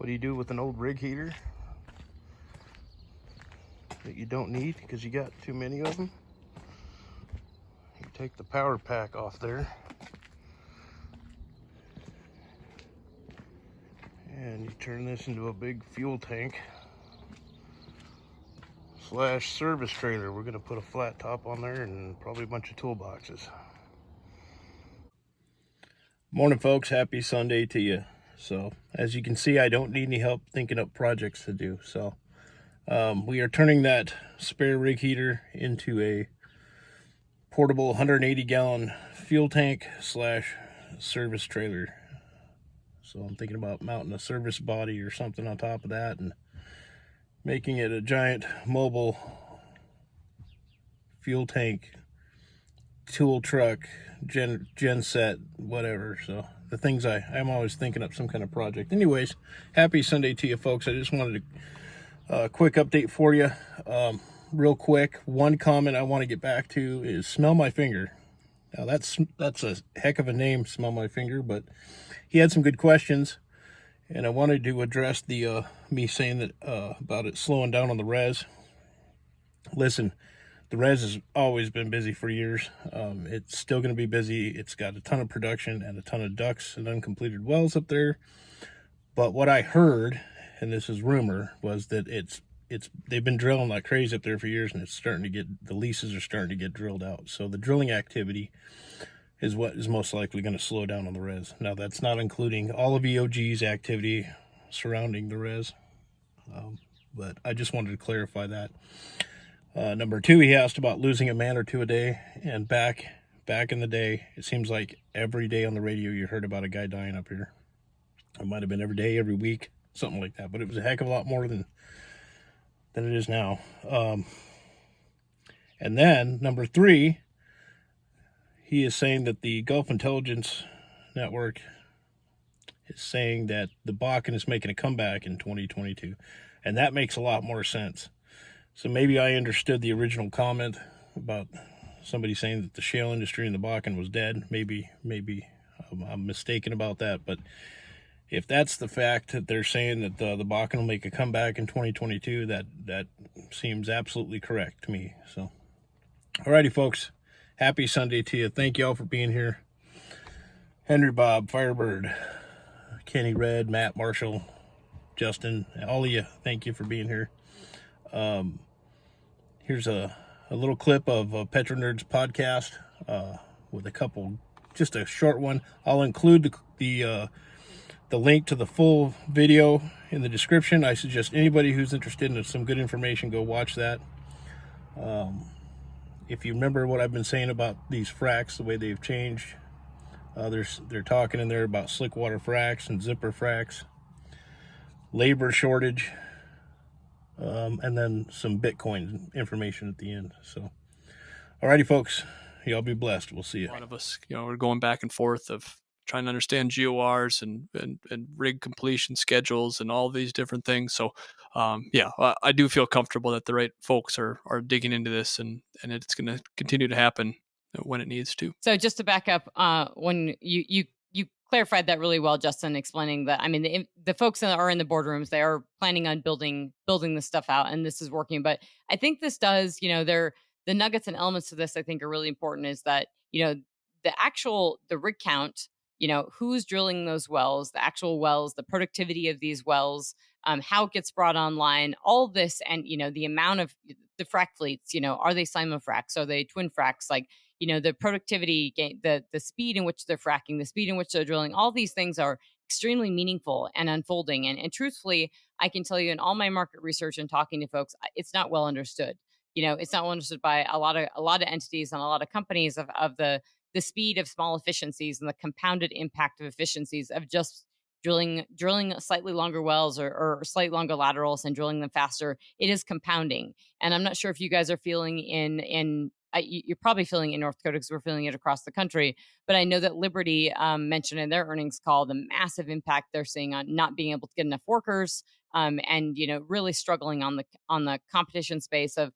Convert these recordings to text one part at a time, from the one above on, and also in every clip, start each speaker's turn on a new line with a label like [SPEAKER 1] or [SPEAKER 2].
[SPEAKER 1] What do you do with an old rig heater that you don't need because you got too many of them? You take the power pack off there and you turn this into a big fuel tank / service trailer. We're gonna put a flat top on there and probably a bunch of toolboxes. Morning folks, happy Sunday to you. So as you can see, I don't need any help thinking up projects to do. So we are turning that spare rig heater into a portable 180 gallon fuel tank / service trailer. So I'm thinking about mounting a service body or something on top of that and making it a giant mobile fuel tank, tool truck, gen set, whatever. So the things I'm always thinking up some kind of project. Anyways, happy Sunday to you folks. I just wanted a quick update for you. Real quick, one comment I want to get back to is Smell My Finger. Now that's a heck of a name, Smell My Finger, but he had some good questions, and I wanted to address the me saying that about it slowing down on the res. Listen, the res has always been busy for years. It's still going to be busy. It's got a ton of production and a ton of ducks and uncompleted wells up there. But what I heard, and this is rumor, was that they've been drilling like crazy up there for years, and it's starting to get, the leases are starting to get drilled out. So the drilling activity is what is most likely going to slow down on the res. Now that's not including all of EOG's activity surrounding the res, but I just wanted to clarify that. Number two, he asked about losing a man or two a day, and back in the day, it seems like every day on the radio you heard about a guy dying up here. It might have been every day, every week, something like that, but it was a heck of a lot more than it is now. And then number three, he is saying that the Gulf Intelligence Network is saying that the Bakken is making a comeback in 2022, and that makes a lot more sense. So maybe I understood the original comment about somebody saying that the shale industry in the Bakken was dead. Maybe I'm mistaken about that, but if that's the fact that they're saying that the Bakken will make a comeback in 2022, that seems absolutely correct to me. So, alrighty, folks. Happy Sunday to you. Thank you all for being here. Henry, Bob, Firebird, Kenny, Red, Matt, Marshall, Justin, all of you, thank you for being here. Here's a little clip of Petro Nerds podcast with a couple, just a short one. I'll include the link to the full video in the description. I suggest anybody who's interested in some good information, go watch that. If you remember what I've been saying about these fracs, the way they've changed, they're talking in there about slick water fracs and zipper fracs, labor shortage, and then some Bitcoin information at the end. So, alrighty, folks, y'all be blessed. We'll see you.
[SPEAKER 2] A lot of us, we're going back and forth of trying to understand GORs and rig completion schedules and all these different things. So, I do feel comfortable that the right folks are digging into this, and it's going to continue to happen when it needs to.
[SPEAKER 3] So just to back up, when you clarified that really well, Justin, explaining that, I mean, the folks that are in the boardrooms, they are planning on building this stuff out, and this is working. But I think this does, the nuggets and elements to this, I think, are really important, is that, the rig count, who's drilling those wells, the actual wells, the productivity of these wells, how it gets brought online, all this, and, the amount of the frac fleets, are they simul-fracs? Are they twin fracs? Like, the productivity gain, the speed in which they're fracking, the speed in which they're drilling, all these things are extremely meaningful and unfolding. And truthfully, I can tell you in all my market research and talking to folks, it's not well understood. It's not well understood by a lot of entities and a lot of companies of the speed of small efficiencies and the compounded impact of efficiencies of just drilling slightly longer wells or slightly longer laterals and drilling them faster. It is compounding. And I'm not sure if you guys are feeling in you're probably feeling it in North Dakota because we're feeling it across the country. But I know that Liberty mentioned in their earnings call the massive impact they're seeing on not being able to get enough workers, and really struggling on the competition space of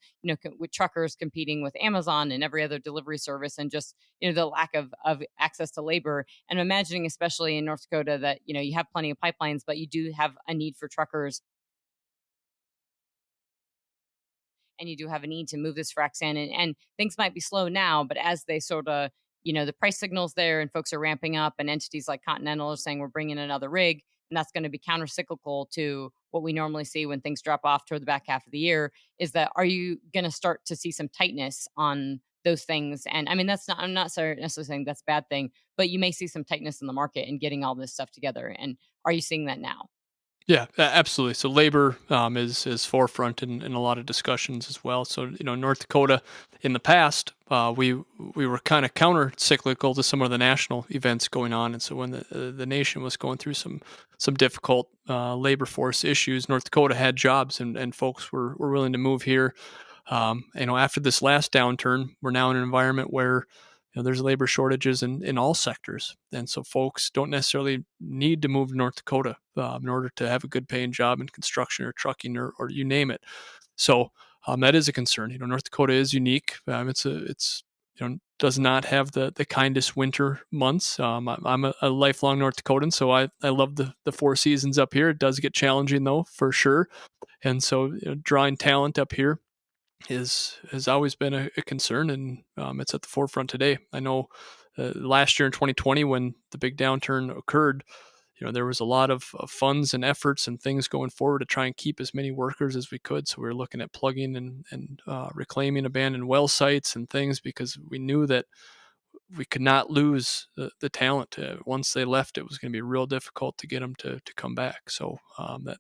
[SPEAKER 3] with truckers competing with Amazon and every other delivery service, and just the lack of access to labor. And I'm imagining, especially in North Dakota, that you have plenty of pipelines, but you do have a need for truckers, and you do have a need to move this frac sand, and things might be slow now, but as they sort of the price signals there and folks are ramping up, and entities like Continental are saying we're bringing another rig, and that's going to be counter cyclical to what we normally see when things drop off toward the back half of the year. Is that, are you going to start to see some tightness on those things? And I mean, I'm not necessarily saying that's a bad thing, but you may see some tightness in the market and getting all this stuff together. And are you seeing that now?
[SPEAKER 2] Yeah, absolutely. So labor is forefront in a lot of discussions as well. So North Dakota, in the past, we were kind of counter cyclical to some of the national events going on, and so when the nation was going through some difficult labor force issues, North Dakota had jobs, and folks were willing to move here. After this last downturn, we're now in an environment where there's labor shortages in all sectors, and so folks don't necessarily need to move to North Dakota in order to have a good paying job in construction or trucking or you name it. So that is a concern. North Dakota is unique. It's does not have the kindest winter months. I'm a lifelong North Dakotan, so I love the four seasons up here. It does get challenging though, for sure, and so drawing talent up here has always been a concern, and it's at the forefront today. I know last year in 2020, when the big downturn occurred, there was a lot of funds and efforts and things going forward to try and keep as many workers as we could. So we were looking at plugging and reclaiming abandoned well sites and things, because we knew that we could not lose the talent. Once they left, it was going to be real difficult to get them to come back. So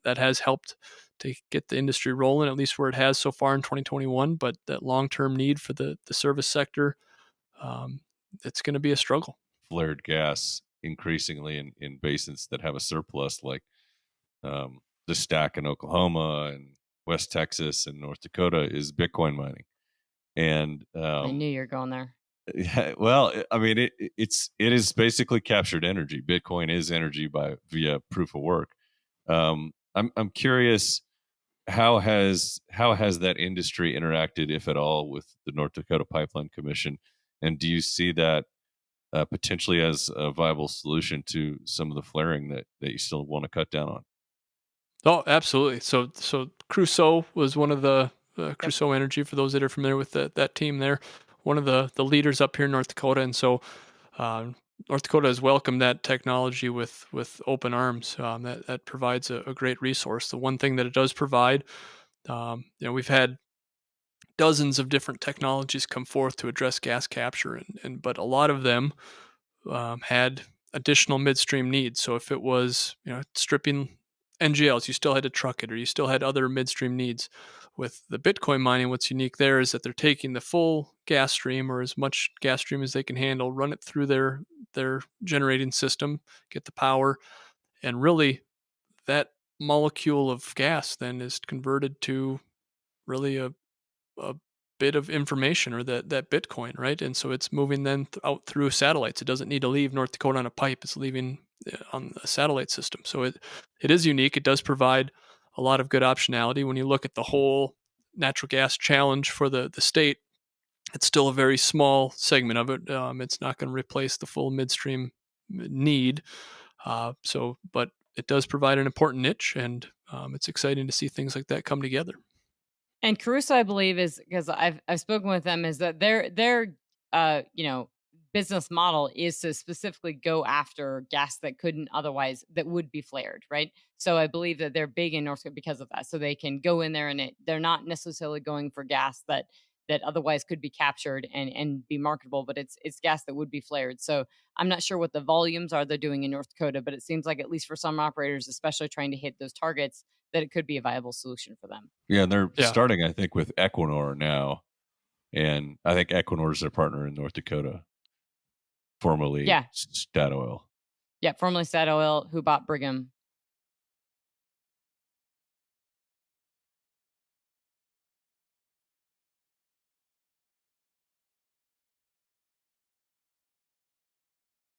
[SPEAKER 2] that has helped to get the industry rolling, at least where it has so far in 2021. But that long-term need for the service sector, it's going to be a struggle.
[SPEAKER 4] Flared gas increasingly in basins that have a surplus, like the stack in Oklahoma and West Texas and North Dakota, is Bitcoin mining. And
[SPEAKER 3] I knew you were going there.
[SPEAKER 4] Yeah, well, I mean, it is basically captured energy. Bitcoin is energy via proof of work. I'm curious, how has that industry interacted, if at all, with the North Dakota Pipeline Commission, and do you see that potentially as a viable solution to some of the flaring that you still want to cut down on?
[SPEAKER 2] Oh, absolutely. So Crusoe was one of the Crusoe Energy, for those that are familiar with that team there, one of the leaders up here in North Dakota. And so North Dakota has welcomed that technology with open arms. That provides a great resource. The one thing that it does provide, we've had dozens of different technologies come forth to address gas capture, but a lot of them had additional midstream needs. So if it was stripping NGLs, you still had to truck it, or you still had other midstream needs. With the Bitcoin mining, what's unique there is that they're taking the full gas stream, or as much gas stream as they can handle, run it through their generating system, get the power, and really that molecule of gas then is converted to really a bit of information, or that Bitcoin, right? And so it's moving then out through satellites. It doesn't need to leave North Dakota on a pipe. It's leaving on a satellite system. So it is unique. It does provide a lot of good optionality. When you look at the whole natural gas challenge for the state, it's still a very small segment of it. It's not going to replace the full midstream need. But it does provide an important niche, and it's exciting to see things like that come together.
[SPEAKER 3] And Caruso, I believe, is, because I've spoken with them, is that their business model is to specifically go after gas that would be flared, right? So I believe that they're big in North Dakota because of that. So they can go in there, and they're not necessarily going for gas that otherwise could be captured and be marketable, but it's gas that would be flared. So I'm not sure what the volumes are they're doing in North Dakota, but it seems like, at least for some operators, especially trying to hit those targets, that it could be a viable solution for them.
[SPEAKER 4] Yeah, and they're starting, I think, with Equinor now, and I think Equinor is their partner in North Dakota, formerly Statoil.
[SPEAKER 3] Yeah, formerly Statoil, who bought Brigham.